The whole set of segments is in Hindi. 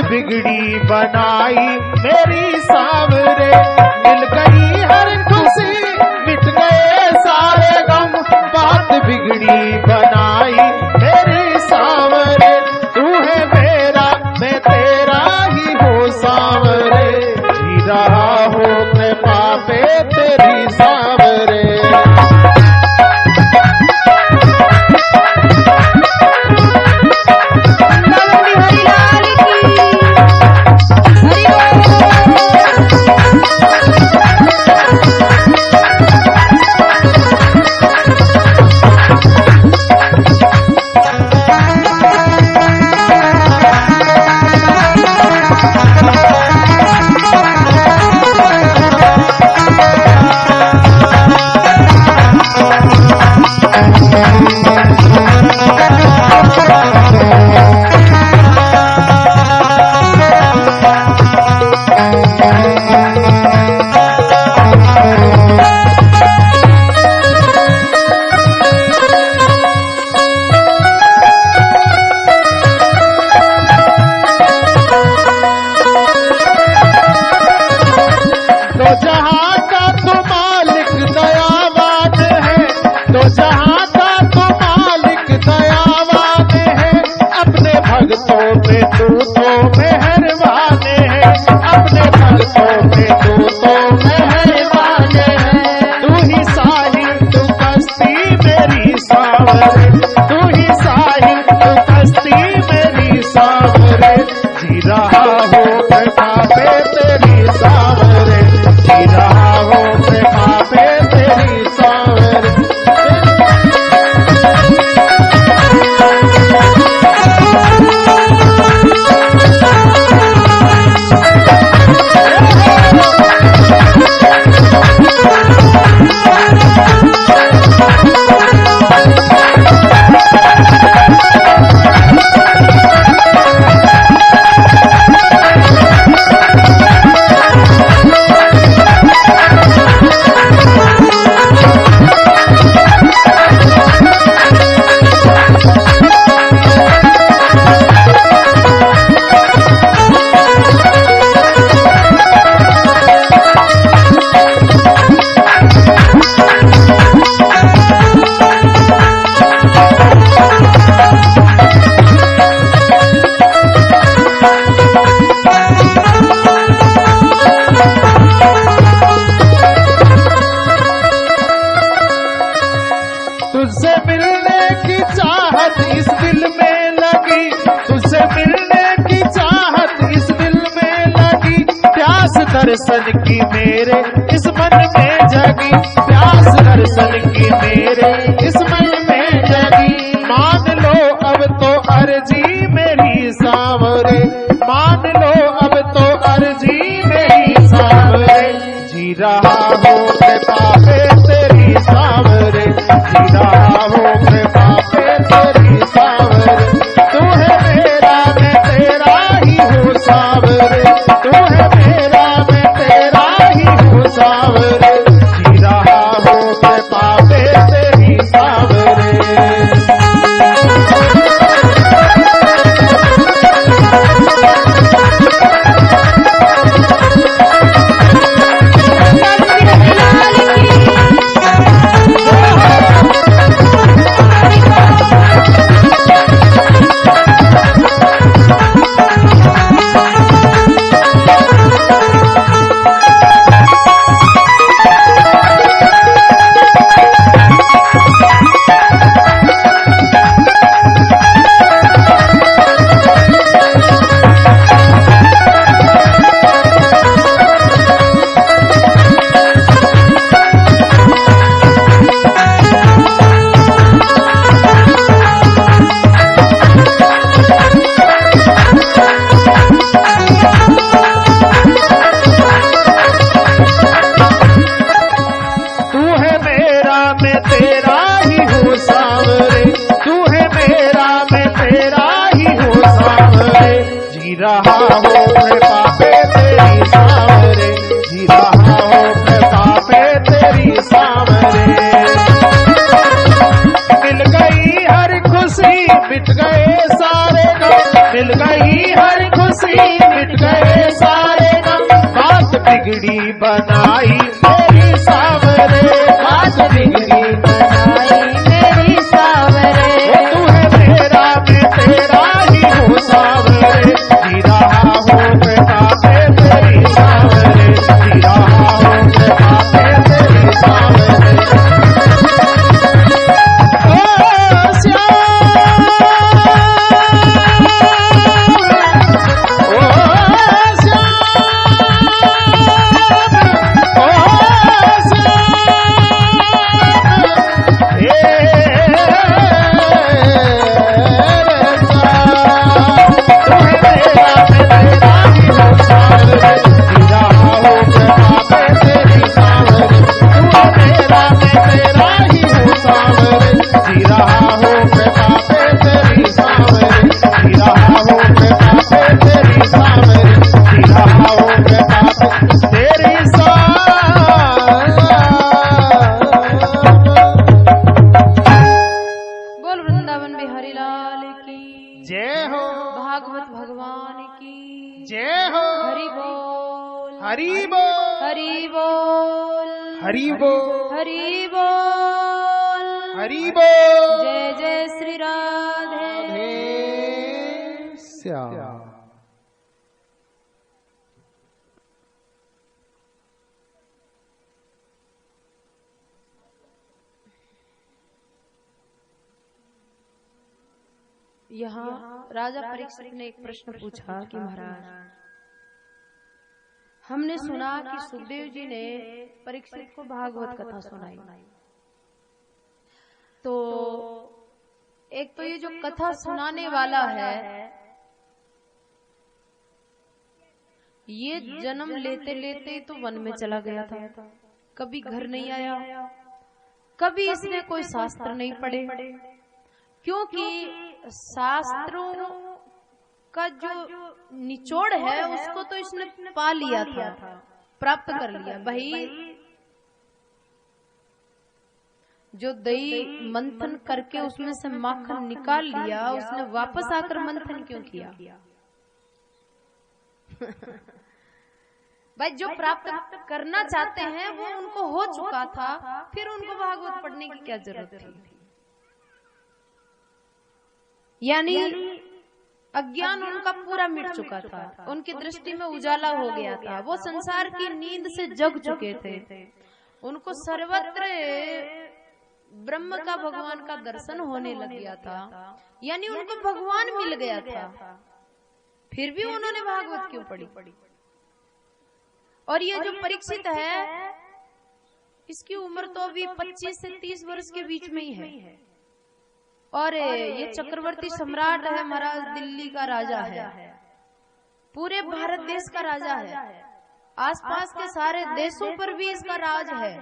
बिगड़ी बनाई मेरी सांवरे, मिल गई हर खुशी मिट गए सारे गम, बात बिगड़ी बनाई मेरी सांवरे। तू है मेरा मैं तेरा ही हो सांवरे, जी रहा हो कृपा पे तेरी सांवरे। तुझसे मिलने की चाहत इस दिल में लगी, तुझसे मिलने की चाहत इस दिल में लगी, प्यास दर्शन की मेरे इस मन में जगी, प्यास दर्शन की मेरे इस मन में जगी। मान लो अब तो अर्जी मेरी सांवरे, मान लो अब तो अर्जी मेरी सांवरे, जी रहा हो कृपा पे तेरी सांवरे, जी रहा हो कृपा पे तेरी सांवरे। तू है मेरा मैं तेरा ही हूँ सांवरे, तू है मेरा मैं तेरा ही हूँ सांवरे, जी रहा जी रहा हूँ कृपा पे तेरी सांवरे, जी रहा हूँ कृपा पे तेरी सांवरे। मिल गई हर खुशी मिट गए सारे गम, मिल गई हर खुशी मिट गए सारे गम। बात बिगड़ी बनाई मेरी सांवरे, बात बिगड़ी बनाई मेरी सांवरे। तू है मेरा मैं तेरा ही हूँ सांवरे, जी रहा हूँ कृपा पे तेरी सांवरे, जी रहा हूँ कृपा पे तेरी सांवरे। भागवत भगवान की जय हो। हरि बोल हरि बोल हरि बोल हरि बोल हरि बोल हरि बोल। जय जय श्री राधे श्याम। यहाँ राजा परीक्षित ने एक प्रश्न पूछा कि महाराज, हमने सुना कि सुखदेव जी ने परीक्षित को भागवत कथा सुनाई, तो एक तो ये जो कथा सुनाने वाला है ये जन्म लेते लेते तो वन में चला गया था, कभी घर नहीं आया, कभी इसने कोई शास्त्र नहीं पढ़े, क्योंकि शास्त्रों का जो निचोड़ है उसको तो इसने पा लिया था, प्राप्त कर लिया। भाई जो दही मंथन करके उसमें से माखन निकाल लिया, उसने वापस आकर मंथन क्यों किया? भाई जो प्राप्त करना चाहते हैं वो उनको हो चुका था, फिर उनको भागवत पढ़ने की क्या जरूरत थी? यानी अज्ञान उनका पूरा मिट चुका था, उनकी दृष्टि में उजाला हो गया था, वो संसार की नींद से जग चुके थे, उनको सर्वत्र ब्रह्म का भगवान का दर्शन होने लग गया था, यानी उनको भगवान मिल गया था, फिर भी उन्होंने भागवत क्यों पढ़ी? और ये जो परीक्षित है इसकी उम्र तो अभी 25 से 30 वर्ष के बीच में ही है, और ये चक्रवर्ती सम्राट है महाराज, दिल्ली का राजा है, पूरे भारत देश का राजा है, आसपास के सारे देशों पर भी इसका राज है।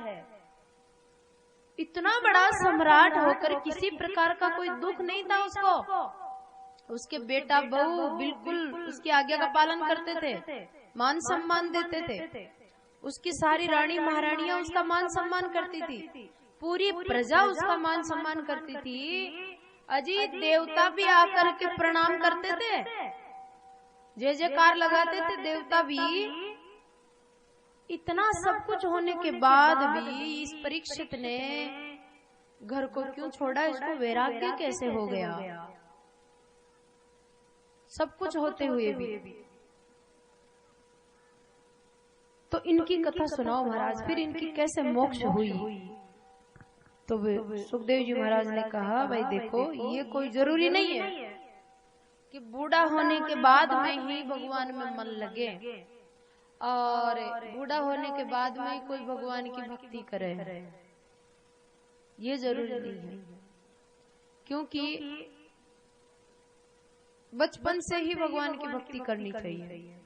इतना बड़ा सम्राट होकर किसी प्रकार का कोई दुख नहीं था उसको, उसके बेटा बहू बिल्कुल उसकी आज्ञा का पालन करते थे, मान सम्मान देते थे, उसकी सारी रानी महारानियां उसका मान सम्मान करती थी, पूरी प्रजा उसका मान सम्मान करती थी, अजी देवता भी आकर के प्रणाम करते थे, जय जयकार लगाते थे देवता भी। इतना सब कुछ होने के बाद भी इस परीक्षित ने घर को क्यों छोड़ा? इसको वैराग्य कैसे हो गया? सब कुछ होते हुए भी। तो इनकी कथा सुनाओ महाराज, फिर इनकी कैसे मोक्ष हुई? तो सुखदेव जी महाराज ने कहा, भाई देखो ये कोई जरूरी नहीं है कि बूढ़ा होने के बाद में ही भगवान में मन लगे और बूढ़ा होने के बाद में ही कोई भगवान की भक्ति करे, ये जरूरी नहीं है, क्योंकि बचपन से ही भगवान की भक्ति करनी चाहिए।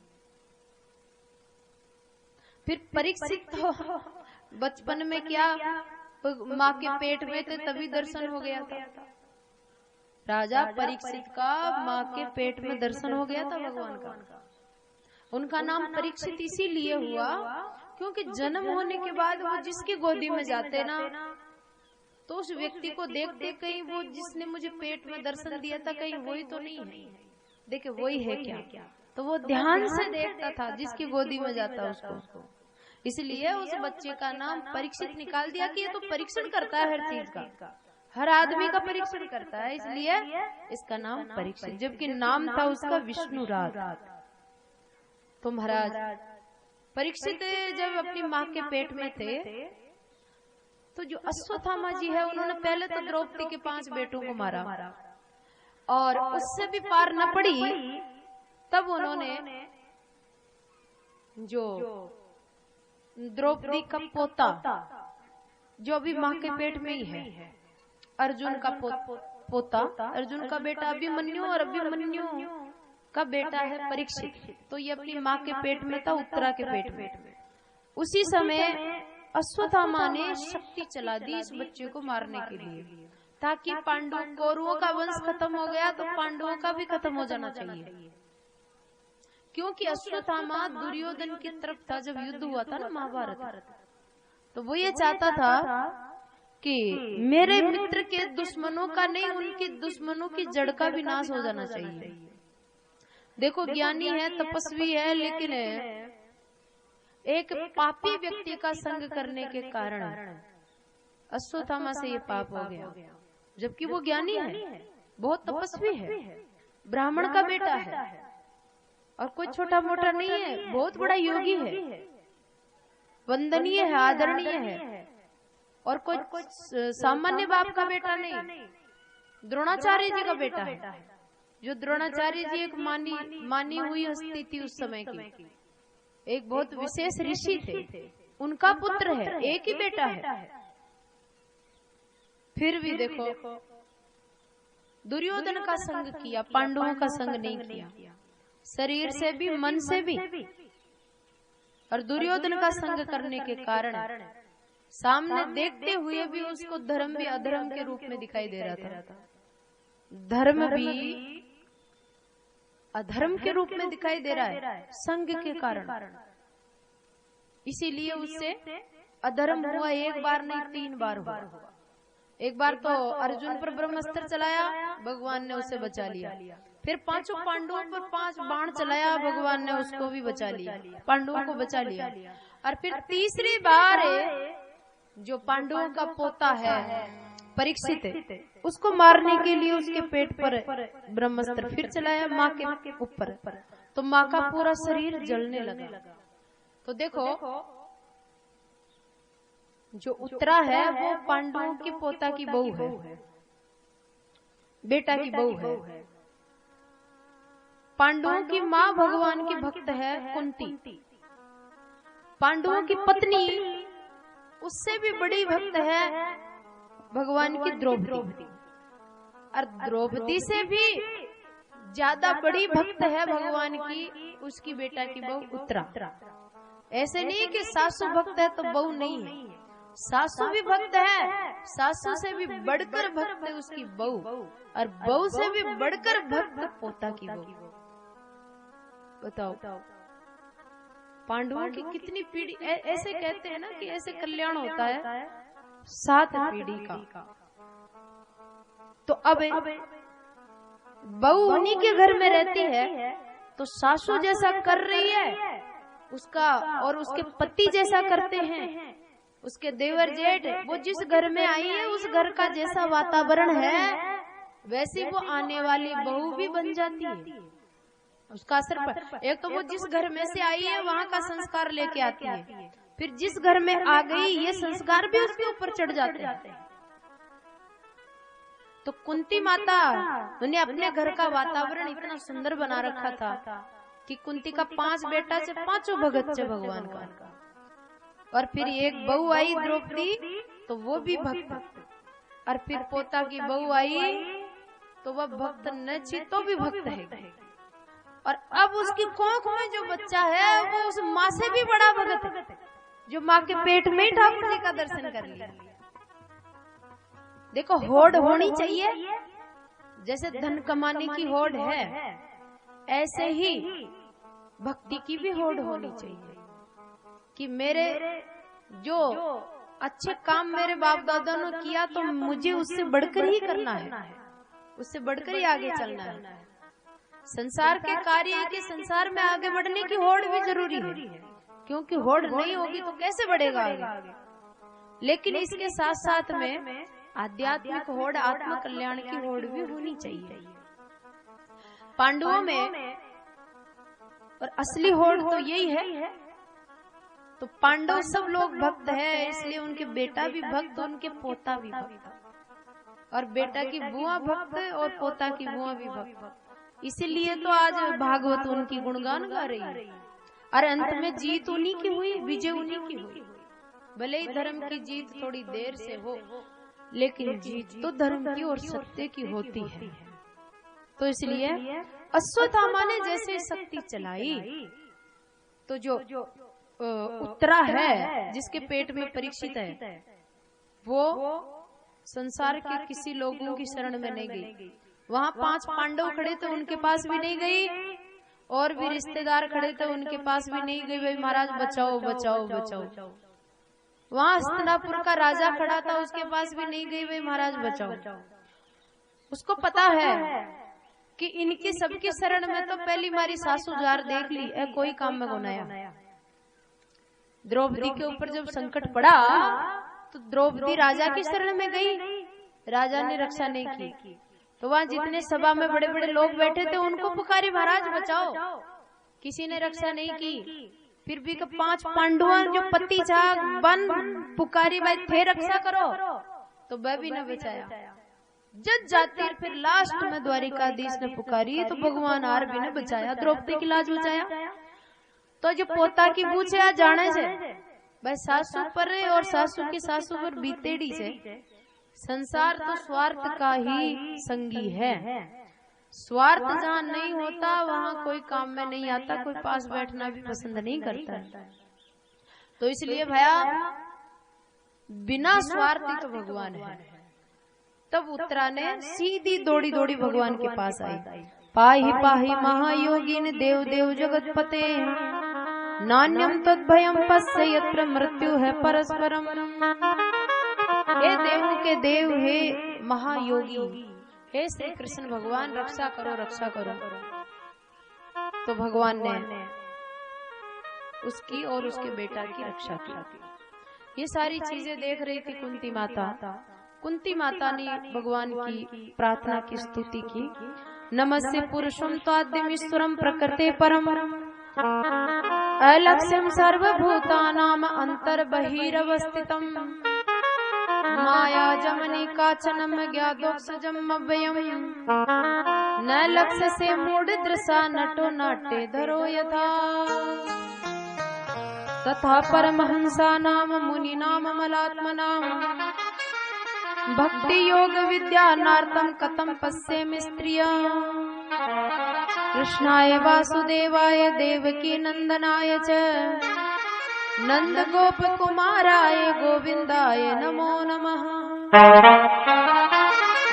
फिर परीक्षित तो बचपन में क्या माँ के पेट में थे तभी दर्शन हो गया था, राजा परीक्षित का माँ के पेट में दर्शन हो गया था भगवान का। उनका नाम परीक्षित इसीलिए हुआ क्योंकि जन्म होने के बाद वो जिसकी गोदी में जाते ना, तो उस व्यक्ति को देखते कहीं वो जिसने मुझे पेट में दर्शन दिया था कहीं वही तो नहीं है, देखे वही है क्या। तो वो ध्यान से देखता था जिसकी गोदी में जाता उसको, इसलिए उस बच्चे का नाम परीक्षित निकाल दिया कि ये तो परीक्षण करता है हर चीज का, हर आदमी का परीक्षण करता है, इसलिए इसका नाम परीक्षित। जबकि नाम था उसका विष्णुराज। तो महाराज परीक्षित जब अपनी माँ के पेट में थे तो जो अश्वत्थामा जी है उन्होंने पहले तो द्रौपदी के 5 बेटों को मारा और उससे भी पार न पड़ी, तब उन्होंने जो द्रौपदी का पोता जो अभी माँ के पेट में ही है, अर्जुन का पोता, अर्जुन का बेटा अभिमन्यु और अभिमन्यु का बेटा है परीक्षित। तो ये अपनी माँ के पेट में था, उत्तरा के पेट में। उसी समय अश्वत्थामा ने शक्ति चला दी इस बच्चे को मारने के लिए, ताकि कौरवों का वंश खत्म हो गया तो पांडवों का भी खत्म हो जाना चाहिए। क्योंकि अश्वत्थामा दुर्योधन की तरफ था जब युद्ध हुआ था ना महाभारत, तो वो ये चाहता था कि मेरे मित्र के दुश्मनों का नहीं, उनके दुश्मनों की जड़ का भी नाश हो जाना चाहिए। देखो ज्ञानी है, तपस्वी है, लेकिन एक पापी व्यक्ति का संग करने के कारण अश्वत्थामा से ये पाप हो गया, जबकि वो ज्ञानी है, बहुत तपस्वी है, ब्राह्मण का बेटा है और कोई छोटा मोटा नहीं है, बहुत बड़ा योगी है, वंदनीय है, आदरणीय है और कोई सामान्य बाप का बेटा नहीं, द्रोणाचार्य जी का बेटा है। जो द्रोणाचार्य जी एक मानी हुई हस्ती थी उस समय की, एक बहुत विशेष ऋषि थे, उनका पुत्र है, एक ही बेटा है। फिर भी देखो दुर्योधन का संग किया, पांडवों का संग नहीं किया, शरीर से भी मन से भी। और दुर्योधन का संग करने के कारण सामने देखते हुए भी उसको धर्म भी अधर्म के रूप में दिखाई दे रहा था, धर्म भी अधर्म के रूप में दिखाई दे रहा है संग के कारण। इसीलिए उससे अधर्म हुआ, एक बार नहीं 3 बार हुआ। एक बार तो अर्जुन पर ब्रह्मास्त्र चलाया, भगवान ने उसे बचा लिया। फिर 5 पांडवों पर 5 बाण चलाया, भगवान ने उसको भी बचा लिया, पांडवों को बचा लिया। और फिर तीसरी बार जो पांडवों का पोता है परीक्षित, उसको मारने के लिए उसके पेट पर ब्रह्मास्त्र फिर चलाया माँ के ऊपर, तो माँ का पूरा शरीर जलने लगा। तो देखो जो उत्तरा है वो पांडवों की पोता की बहू है, बेटा की बहू है। पांडवों की माँ भगवान की भक्त है कुंती, पांडवों की पत्नी उससे भी बड़ी भक्त है भगवान की द्रौपदी, और द्रौपदी से भी ज्यादा बड़ी भक्त है भगवान की उसकी बेटा की बहू उत्तरा। ऐसे नहीं कि सासू भक्त है तो बहू नहीं है, सासू भी भक्त है, सासू से भी बढ़कर भक्त है उसकी बहू, और बहू से भी बढ़कर भक्त पोता की बहू। बताओ पांडवों की कितनी पीढ़ी। ऐसे कहते हैं ना कि ऐसे कल्याण होता है 7 पीढ़ी का। तो अब बहू उन्हीं के घर में रहती है, तो सासू जैसा कर रही है उसका और उसके पति जैसा करते हैं उसके देवर जेठ, वो जिस घर में आई है उस घर का जैसा वातावरण है वैसी वो आने वाली बहू भी बन जाती है, उसका असर पर। एक तो वो जिस घर में से आई है वहाँ का संस्कार लेके आती है, फिर जिस घर में आ गई ये संस्कार भी उसके ऊपर चढ़ जाते हैं। तो कुंती माता ने अपने घर का वातावरण इतना सुंदर बना रखा था कि कुंती का 5 बेटा से 5 भगत से भगवान का, और फिर एक बहू आई द्रौपदी तो वो भी भक्त, और फिर पोता की बहू आई तो वह भक्त न थी तो भी भक्त है। और अब उसकी कोख में जो बच्चा है वो उस माँ से भी बड़ा भगत है, जो माँ के पेट में ही ठाकुर जी का दर्शन कर लिया। देखो होड़ होनी चाहिए, जैसे धन कमाने की होड़ है, ऐसे ही भक्ति की भी होड़ होनी चाहिए कि मेरे जो अच्छे काम मेरे बाप दादा ने किया तो मुझे उससे बढ़कर ही करना है, उससे बढ़कर ही आगे चलना है। संसार के कार्य के संसार में आगे बढ़ने की होड़ भी जरूरी है, क्योंकि होड़ नहीं होगी तो कैसे बढ़ेगा आगे। लेकिन इसके साथ साथ में आध्यात्मिक होड़, आत्म कल्याण की होड़ भी होनी चाहिए। पांडवों में और असली होड़ तो यही है। तो पांडव सब लोग भक्त है, इसलिए उनके बेटा भी भक्त, उनके पोता भी भक्त, और बेटा की बुआ भक्त और पोता की बुआ भी भक्त। इसीलिए तो आज भागवत उनकी गुणगान गा रही है। और अंत में जीत उन्हीं की हुई, विजय उन्हीं की हुई। भले ही धर्म की जीत थोड़ी देर से हो, लेकिन जीत तो धर्म की और सत्य की होती है। तो इसलिए अश्वत्थामा ने जैसे शक्ति चलाई, तो जो उत्तरा है जिसके पेट में परीक्षित है, वो संसार के किसी लोगों की शरण में नहीं गई। वहाँ 5 पांडव खड़े थे, उनके पास भी नहीं गई, और भी रिश्तेदार खड़े थे, उनके पास भी नहीं गई, भाई महाराज बचाओ बचाओ बचाओ। वहाँ हस्तिनापुर का राजा खड़ा था, उसके पास भी नहीं गई, भाई महाराज बचाओ। उसको पता है कि इनकी सबकी शरण में तो पहली मारी सासू जार देख ली, कोई काम में गुनाया। द्रौपदी के ऊपर जब संकट पड़ा तो द्रौपदी राजा की शरण में गई, राजा ने रक्षा नहीं की। तो वहाँ जितने सभा में बड़े बड़े लोग बैठे थे उनको पुकारी, महाराज बचाओ, किसी ने रक्षा नहीं की। फिर भी 5 पांडवों जो पति जाग बन पुकारी, भाई थे रक्षा करो, तो वह भी न बचाया। जज जाती फिर लास्ट में द्वारिकाधीश ने पुकारी तो भगवान आर भी ने बचाया, द्रौपदी की लाज बचाया। तो जो पोता की पूछे जाने से भाई सासू पर और सासू की सासू पर बीतेड़ी से, संसार तो स्वार्थ का ही संगी है। स्वार्थ जहाँ नहीं होता वहाँ कोई काम में नहीं आता, कोई पास बैठना भी पसंद नहीं करता। तो इसलिए भैया बिना स्वार्थी तो भगवान है। तब उत्तरा ने सीधी दौड़ी दौड़ी भगवान के पास आई। पाहि पाहि महायोगिन देव देव जगत पते, नान्यम तद्भयम पश्य यत्र मृत्यु है परस्परम। हे देवों के देव, हे महायोगी, हे श्री कृष्ण भगवान, रक्षा करो रक्षा करो। तो भगवान ने उसकी और उसके बेटा की रक्षा की। ये सारी चीजें देख रही थी कुंती माता। कुंती माता ने भगवान की प्रार्थना की, स्तुति की। नमस्ते पुरुषम त्वाद्यमीश्वरम प्रकृते परम, अलक्ष्यम सर्वभूतानाम अंतर्बहिरवस्थितम, माया जमनी काचनम ज्ञादोक्षजम अव्ययम, न लक्ष्य से मूढ़ दृशा नटो नाट्य धरो यथा, तथा परमहंसा नाम मुनि नाम मलात्मनाम, भक्ति योग विद्यानार्थम कथम पश्येमि स्त्रिया, कृष्णाय वासुदेवाय देवकी नंदनाय च, नंद गोप कुमाराय गोविंदाय नमो नमः।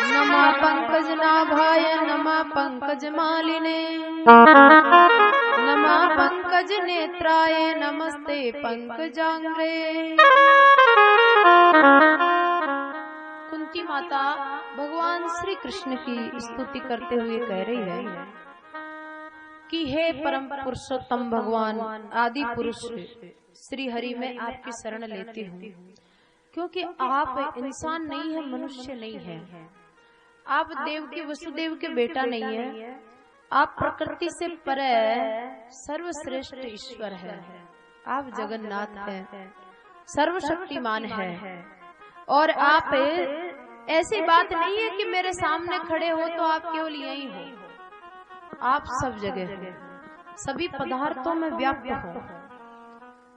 नमः पंकज नाभाय नमः पंकज मालिने, नमः पंकज नेत्राय नमस्ते पंकजांग्रे। कुंती माता भगवान श्री कृष्ण की स्तुति करते हुए कह रही है कि हे परम पुरुषोत्तम भगवान, आदि पुरुष श्री हरि में आपकी शरण लेती हूँ, क्योंकि आप इंसान नहीं है, मनुष्य नहीं है। आप देव के वसुदेव के बेटा नहीं है। आप प्रकृति से परे सर्वश्रेष्ठ ईश्वर है। आप जगन्नाथ है, सर्वशक्तिमान है। और आप ऐसी बात नहीं है कि मेरे सामने खड़े हो तो आप केवल यही हो। आप सब जगह हो, सभी पदार्थों में व्याप्त हो।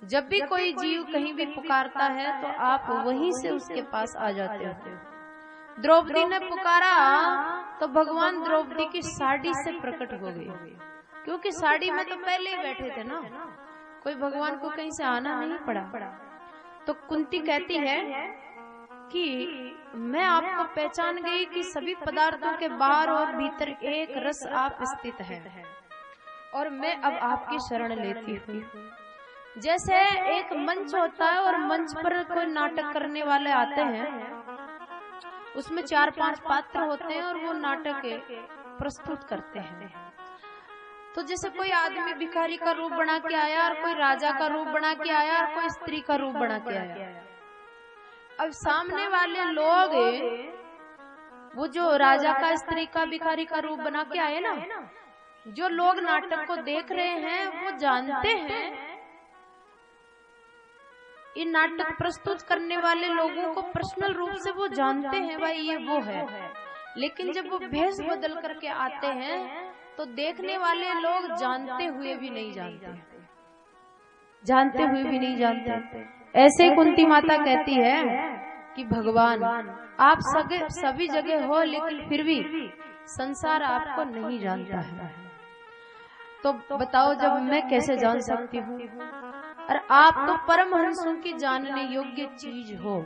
जब भी कोई जीव कहीं भी पुकारता है तो आप वहीं से उसके पास आ जाते हो। द्रौपदी ने पुकारा तो भगवान द्रौपदी की साड़ी से प्रकट हो गए, क्योंकि साड़ी में तो पहले ही बैठे थे ना, कोई भगवान को कहीं से आना नहीं पड़ा। तो कुंती कहती है कि मैं आपको पहचान गई कि सभी पदार्थों के बाहर और भीतर एक रस आप स्थित है और मैं अब आपकी शरण लेती हूँ। जैसे एक मंच होता है और मंच पर कोई नाटक करने वाले आते हैं, उसमें 4-5 पात्र होते हैं और वो नाटक प्रस्तुत करते हैं। तो जैसे कोई आदमी भिखारी का रूप बना के आया और कोई राजा का रूप बना के आया और कोई स्त्री का रूप बना के आया। अब सामने वाले लोग वो जो राजा का, स्त्री का, भिखारी का रूप बना के आए ना, जो लोग नाटक को देख रहे हैं वो जानते हैं, इन नाटक प्रस्तुत करने वाले लोगों को पर्सनल रूप से वो जानते हैं भाई ये वो है। लेकिन जब वो भेष बदल करके आते हैं तो देखने वाले लोग जानते हुए भी नहीं जानते, जानते हुए भी नहीं जानते। ऐसे कुंती माता कहती है कि भगवान आप सभी जगह हो लेकिन फिर भी संसार आपको नहीं जानता है। तो बताओ जब मैं कैसे जान सकती हूँ? और आप तो परमहंसों की जानने योग्य चीज हो।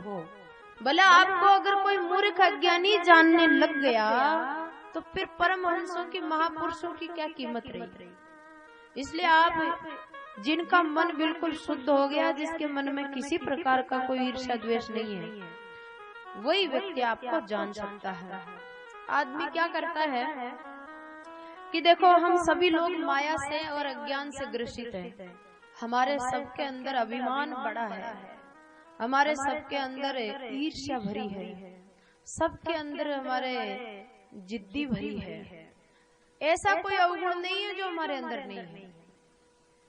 भला आपको अगर कोई मूर्ख अज्ञानी जानने लग गया तो फिर परमहंसों की, महापुरुषों की क्या कीमत रही? इसलिए आप जिनका मन बिल्कुल शुद्ध हो गया, जिसके मन में किसी प्रकार का कोई ईर्ष्या द्वेष नहीं है, वही व्यक्ति आपको जान सकता है। आदमी क्या करता है कि देखो हम सभी लोग माया से और अज्ञान से ग्रसित हैं। हमारे सबके अंदर अभिमान बड़ा है, हमारे सबके अंदर ईर्ष्या भरी है, सबके अंदर हमारे जिद्दी भरी है। ऐसा कोई अवगुण नहीं है जो हमारे अंदर नहीं है।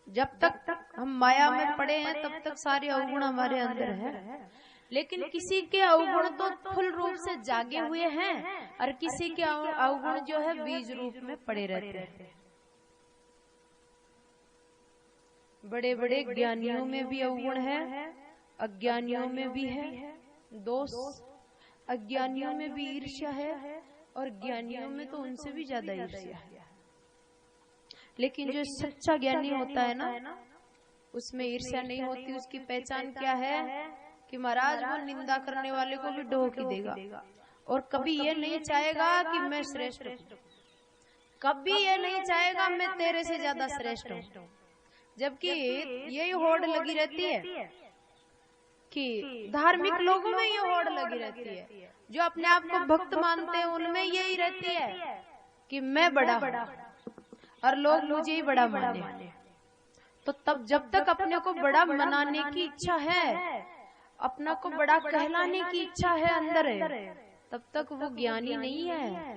जब तक हम माया में पड़े हैं तब तक सारे अवगुण हमारे अंदर है। लेकिन किसी के अवगुण तो फुल रूप से जागे हुए हैं और किसी के अवगुण जो है बीज रूप में पड़े रहते हैं। बड़े बड़े ज्ञानियों में भी अवगुण है, अज्ञानियों में भी है दोष। अज्ञानियों में भी ईर्ष्या है और ज्ञानियों में तो उनसे भी ज्यादा ईर्ष्या है। लेकिन जो सच्चा ज्ञानी होता है ना, उसमें ईर्ष्या नहीं होती। उसकी पहचान क्या है कि महाराज वो निंदा करने वाले को भी ढो के देगा और कभी ये नहीं चाहेगा कि मैं श्रेष्ठ हूँ, कभी ये नहीं चाहेगा मैं तेरे से ज्यादा श्रेष्ठ हूँ। जबकि यही होड़ लगी रहती है कि धार्मिक लोगों में ये होड़ लगी रहती है, जो अपने आप को भक्त मानते हैं उनमें यही रहती है कि मैं बड़ा और लोग मुझे ही बड़ा माने। तो तब जब तक अपने को बड़ा मनाने की इच्छा है, अपना को बड़ा कहलाने की इच्छा है अंदर है, तब तक वो ज्ञानी नहीं है।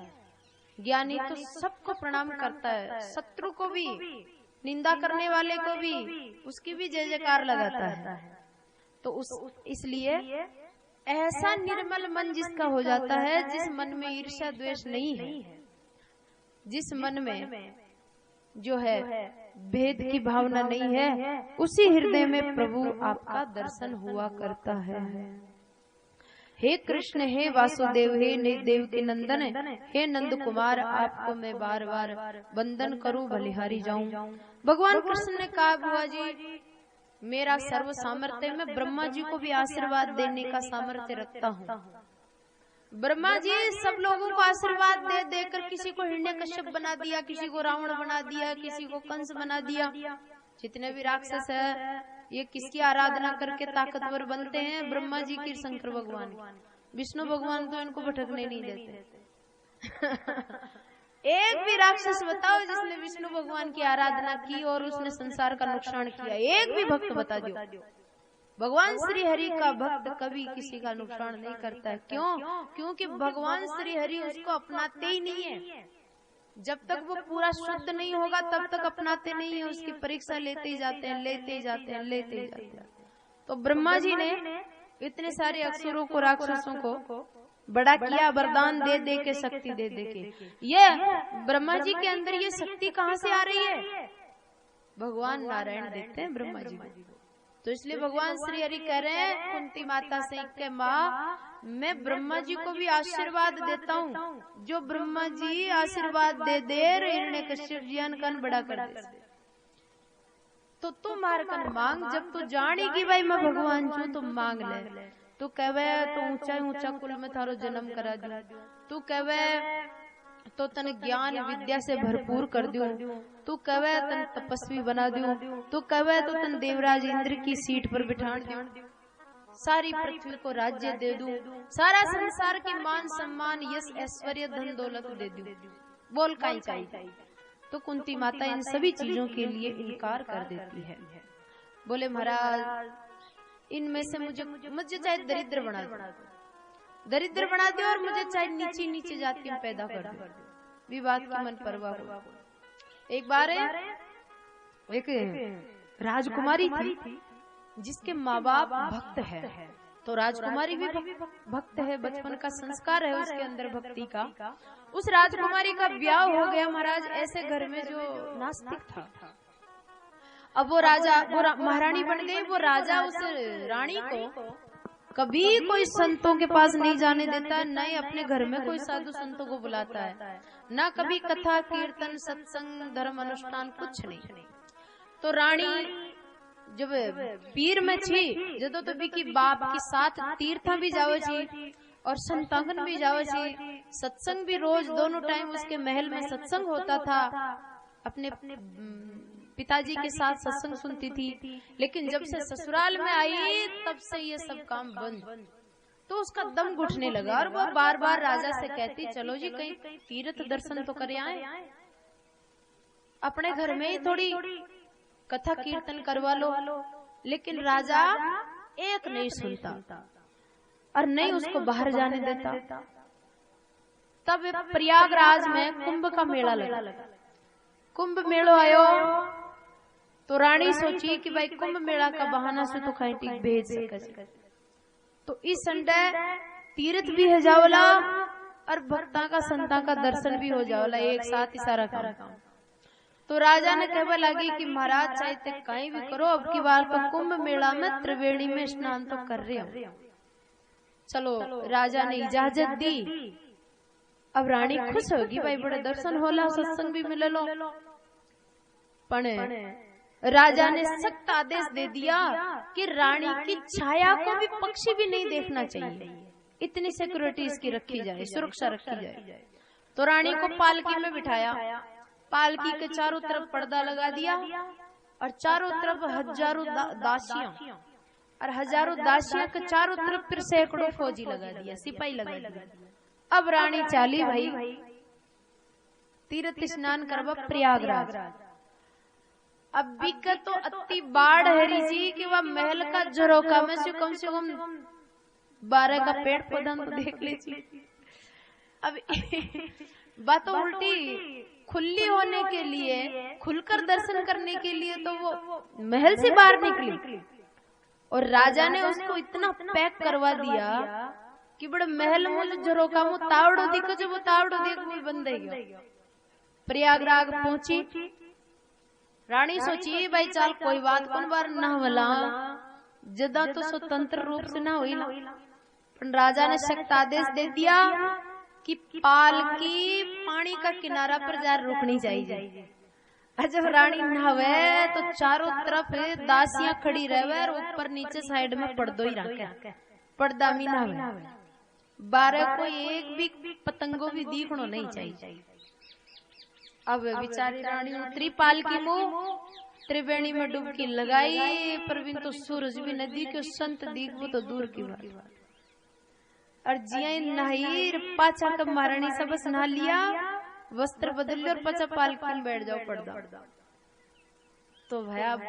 ज्ञानी तो सबको प्रणाम करता है, शत्रु को भी, निंदा करने वाले को भी, उसकी भी जय जयकार लगाता है। तो इसलिए ऐसा निर्मल मन जिसका हो जाता है, जिस मन में ईर्ष्या द्वेष नहीं है, जिस मन में जो है भेद की भावना नहीं है, उसी हृदय में प्रभु आपका दर्शन हुआ करता है। हे कृष्ण, हे वासुदेव, हे देव के नंदन, हे नंद कुमार, आपको मैं बार बार वंदन करूं, बलिहारी जाऊं। भगवान कृष्ण ने कहा, बुआ जी मेरा सर्व सामर्थ्य, मैं ब्रह्मा जी को भी आशीर्वाद देने का सामर्थ्य रखता हूँ। ब्रह्मा जी सब लोगों को आशीर्वाद दे देकर किसी को हिरण्यकश्यप बना दिया, किसी को रावण बना दिया, किसी को कंस बना दिया। जितने भी राक्षस है ये किसकी आराधना करके ताकतवर बनते हैं? ब्रह्मा जी की, शंकर भगवान की। विष्णु भगवान तो इनको भटकने नहीं देते। एक भी राक्षस बताओ जिसने विष्णु भगवान की आराधना की और उसने संसार का नुकसान किया? एक भी भक्त बता दो। भगवान श्री हरि का भक्त कभी किसी का नुकसान नहीं करता है। क्यों? क्योंकि भगवान श्री हरि उसको अपनाते ही नहीं है। जब तक वो पूरा शुद्ध नहीं होगा तब तक अपनाते नहीं है, उसकी परीक्षा लेते ही जाते हैं, लेते ही जाते हैं, लेते ही जाते हैं। तो ब्रह्मा जी ने इतने सारे असुरों को, राक्षसों को बड़ा किया, वरदान दे दे के, शक्ति दे दे के। ये ब्रह्मा जी के अंदर ये शक्ति कहाँ से आ रही है? भगवान नारायण देते हैं ब्रह्मा जी को। तो इसलिए भगवान श्री हरि कह रहे हैं कुंती माता से कि माँ, मैं ब्रह्मा जी को भी आशीर्वाद देता हूँ। जो ब्रह्मा जी आशीर्वाद दे दे, हिरण्यकश्यप जी कन बड़ा कर दे, तो तू मार कन मांग। जब तू जानेगी भाई मैं भगवान छू तो मांग ले। तू कहवे तो ऊंचा ऊंचा कुल में थारो जन्म करा दूं, तू कहवे तो तन ज्ञान विद्या से भरपूर कर दूं, तू कहवे तन तपस्वी बना दूं, तू कहवे तो तन देवराज इंद्र की सीट पर बिठा दूं, सारी पृथ्वी को राज्य दे दूं, सारा संसार के मान सम्मान यश ऐश्वर्य धन दौलत दे दूं, बोल काई चाहिए। तो कुंती माता इन सभी चीजों के लिए इनकार कर देती है। बोले महाराज इनमें से मुझे चाहे दरिद्र बना दो, दरिद्र बना दो और मुझे चाहे नीची नीची जाति में पैदा कर दो, विवाद की मन परवाह हो। एक बार एक राजकुमारी थी जिसके माँ बाप भक्त है, तो राजकुमारी भी भक्त है, बचपन का संस्कार है उसके अंदर भक्ति का। उस राजकुमारी का ब्याह हो गया महाराज ऐसे घर में जो नास्तिक था। अब वो महारानी बन गई। वो राजा उस रानी को कभी कोई संतों के पास नहीं जाने देता, न ही अपने घर में कोई साधु संतों को बुलाता है, न कभी कथा कीर्तन सत्संग धर्म अनुष्ठान कुछ नहीं। तो रानी जब पीर में छी जदों तो भी की बाप के साथ तीर्थ भी जावे छी और संतांगन भी जावे छी, सत्संग भी रोज दोनों टाइम उसके महल में सत्संग होता था, अपने पिताजी के साथ सत्संग सुनती थी। लेकिन जब से ससुराल में आई तब से ये सब काम बंद। तो उसका दम घुटने लगा और वो बार बार राजा से कहती चलो जी कहीं तीर्थ दर्शन तो करे आए, अपने घर में ही थोड़ी कथा कीर्तन करवा लो। लेकिन राजा एक नहीं सुनता और नहीं उसको बाहर जाने देता। तब प्रयागराज में कुंभ का मेला लगा। कुंभ मेलो आयो तो रानी सोची कि भाई कुंभ मेला का बहाना से तो कहीं टिक भेज सके, तो इस संडे तीर्थ भी हो जावला और भक्ता का संता का दर्शन भी हो जावला, एक साथ ही सारा काम। तो राजा ने कहने लगी कि महाराज चाहते कहीं भी करो, अब की बार तो कुंभ मेला में त्रिवेणी में स्नान तो कर रहे हो। चलो राजा ने इजाजत दी। अब रानी खुश होगी भाई बड़े दर्शन होला, सत्संग भी मिले लो। पण राजा ने सख्त आदेश दे दिया कि रानी की छाया को भी पक्षी भी नहीं देखना चाहिए, इतनी सिक्योरिटी इसकी रखी जाए, सुरक्षा रखी जाए। तो रानी को पालकी में बिठाया, पालकी के चारों तरफ पर्दा लगा दिया और चारों तरफ हजारों दासियां और हजारों दासियां के चारों तरफ फिर सैकड़ों फौजी लगा दिया, सिपाही लगा दिया। अब रानी चाली भाई तीर्थ स्नान करवा प्रयागराज। अब बिकत तो अति बाढ़ हरी जी कि वह महल का झरोका में से कम 12 का पेड़ पौधा तो देख लीजिए। अब बात तो उल्टी खुली होने के लिए, खुलकर दर्शन करने के लिए तो वो महल से बाहर निकली और राजा ने उसको इतना पैक करवा दिया कि बड़े महल में झरोका में तावड़ो दिखो, जो वो तावड़ो देख वो बंद है। प्रयागराज पहुंची, रानी सोची भाई चाल कोई बात कौन बार ना होला, जदा तो स्वतंत्र रूप से ना हुई। पर राजा ने सख्त आदेश दे दिया कि पालकी पानी का किनारा पर जा रुकनी चाहिए। जब रानी नहावे तो चारों तरफ दासियां खड़ी रहे और ऊपर नीचे साइड में पर्दो ही रखे, पर्दा भी नहावे। 12 को एक भी पतंगों भी दिखनो नहीं चाहिए। अब बेचारी रानी उतरी पालकी मुंह, त्रिवेणी में डुबकी लगाई, पर बिन तो सूरज भी नदी के संत दिखो तो दूर की बात। और जिया नहाई पाचा कब महारानी सब बस नहा लिया, वस्त्र बदल लिया और पाचा पालकी में बैठ जाओ पर्दा। तो भाई अब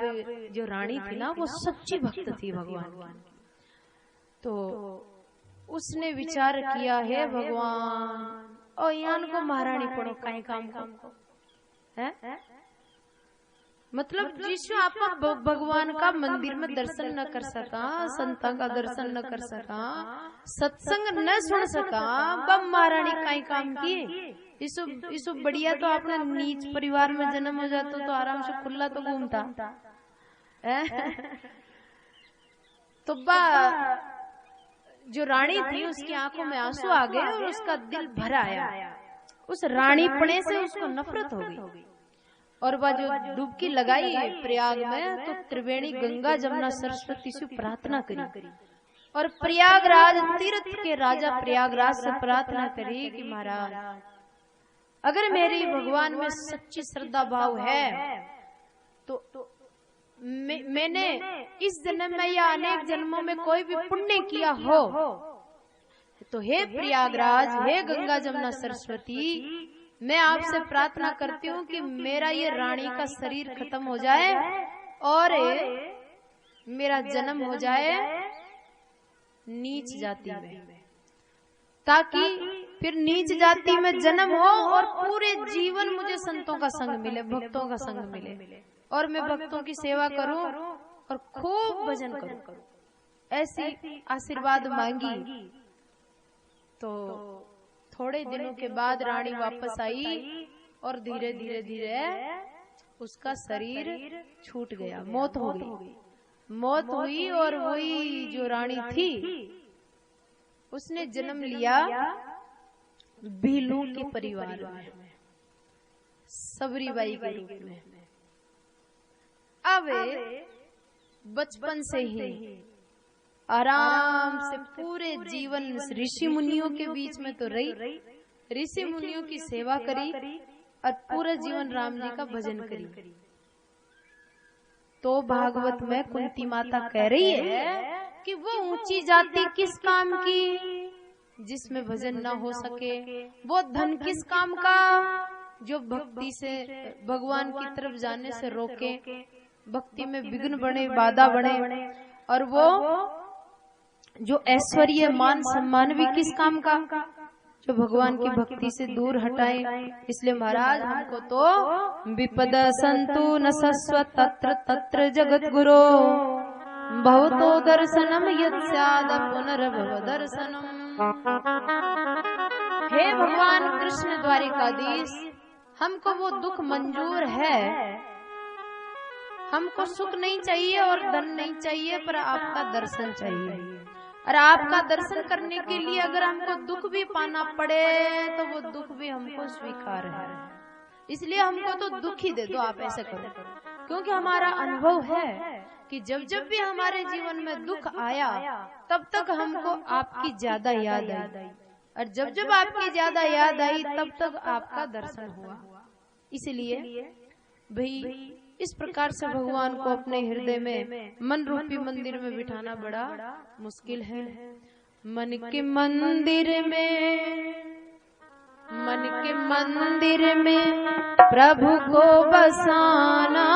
जो रानी थी ना वो सच्ची भक्त थी भगवान। तो उसने विचार किया है भगवान और यान को महारानी पढ़ो कहीं काम को है, मतलब जिससे आप भगवान का मंदिर में दर्शन न कर सका, संता का दर्शन न कर सका, सत्संग न सुन सका, बम महारानी कहीं काम की। इसो बढ़िया तो अपना नीच परिवार में जन्म हो जाता तो आराम से खुला तो घूमता। तो जो रानी थी उसकी आंखों में आंसू आ गए और उसका दिल भर आया। उस रानी पने से उसको नफरत हो गई और वह जो डुबकी लगाई प्रयाग में तो त्रिवेणी गंगा जमुना सरस्वती से प्रार्थना करी और प्रयागराज तीर्थ के राजा प्रयागराज से प्रार्थना करी कि महाराज अगर मेरी भगवान में सच्ची श्रद्धा भाव है तो मैंने इस जन्म में या अनेक जन्मों में कोई भी पुण्य किया हो तो हे प्रयागराज, हे गंगा जमुना सरस्वती, मैं आपसे प्रार्थना करती हूँ कि मेरा ये रानी का शरीर खत्म हो जाए और मेरा जन्म हो जाए नीच जाति में, ताकि फिर नीच जाति में जन्म हो और पूरे जीवन मुझे संतों का संग मिले, भक्तों का संग मिले और मैं भक्तों की सेवा करूं और खूब भजन करूं। ऐसी आशीर्वाद मांगी। तो थोड़े दिनों के बाद रानी वापस आई और धीरे धीरे धीरे उसका शरीर छूट गया, मौत हो गई। मौत हुई और वही जो रानी थी उसने जन्म लिया भीलू के परिवार में, सबरीबाई के रूप में। अब बचपन से ही आराम से पूरे जीवन ऋषि मुनियों के बीच में तो रही, ऋषि मुनियों की सेवा करी और पूरा जीवन राम जी का भजन करी। तो भागवत में कुंती माता कह रही है कि वो ऊंची जाति किस काम की जिसमें भजन ना हो सके, वो धन किस काम का जो भक्ति से भगवान की तरफ जाने से रोके, भक्ति में विघ्न बने, बाधा बने, और वो जो ऐश्वर्य मान सम्मान भी किस काम का जो भगवान की भक्ति से दूर हटाए। इसलिए महाराज हमको तो विपद संतु न सस्वत तत्र तत्र जगत गुरो भवतो दर्शनम यत्स्याद पुनर्भव दर्शनम। हे भगवान कृष्ण द्वारिकाधीश, हमको वो दुख मंजूर है, हमको सुख नहीं चाहिए और धन नहीं चाहिए, पर आपका दर्शन चाहिए। और आपका दर्शन करने के लिए अगर हमको दुख भी पाना पड़े तो वो दुख भी हमको स्वीकार है। इसलिए हमको तो दुख ही दे दो, आप ऐसे करो। क्योंकि हमारा अनुभव है कि जब जब भी हमारे जीवन में दुख आया तब तक हमको आपकी ज्यादा याद आई, और जब जब आपकी ज्यादा याद आई तब तक आपका दर्शन हुआ। इसलिए भाई इस प्रकार से भगवान को अपने हृदय में मन रूपी मंदिर में बिठाना बड़ा मुश्किल है। मन के मंदिर में प्रभु को बसाना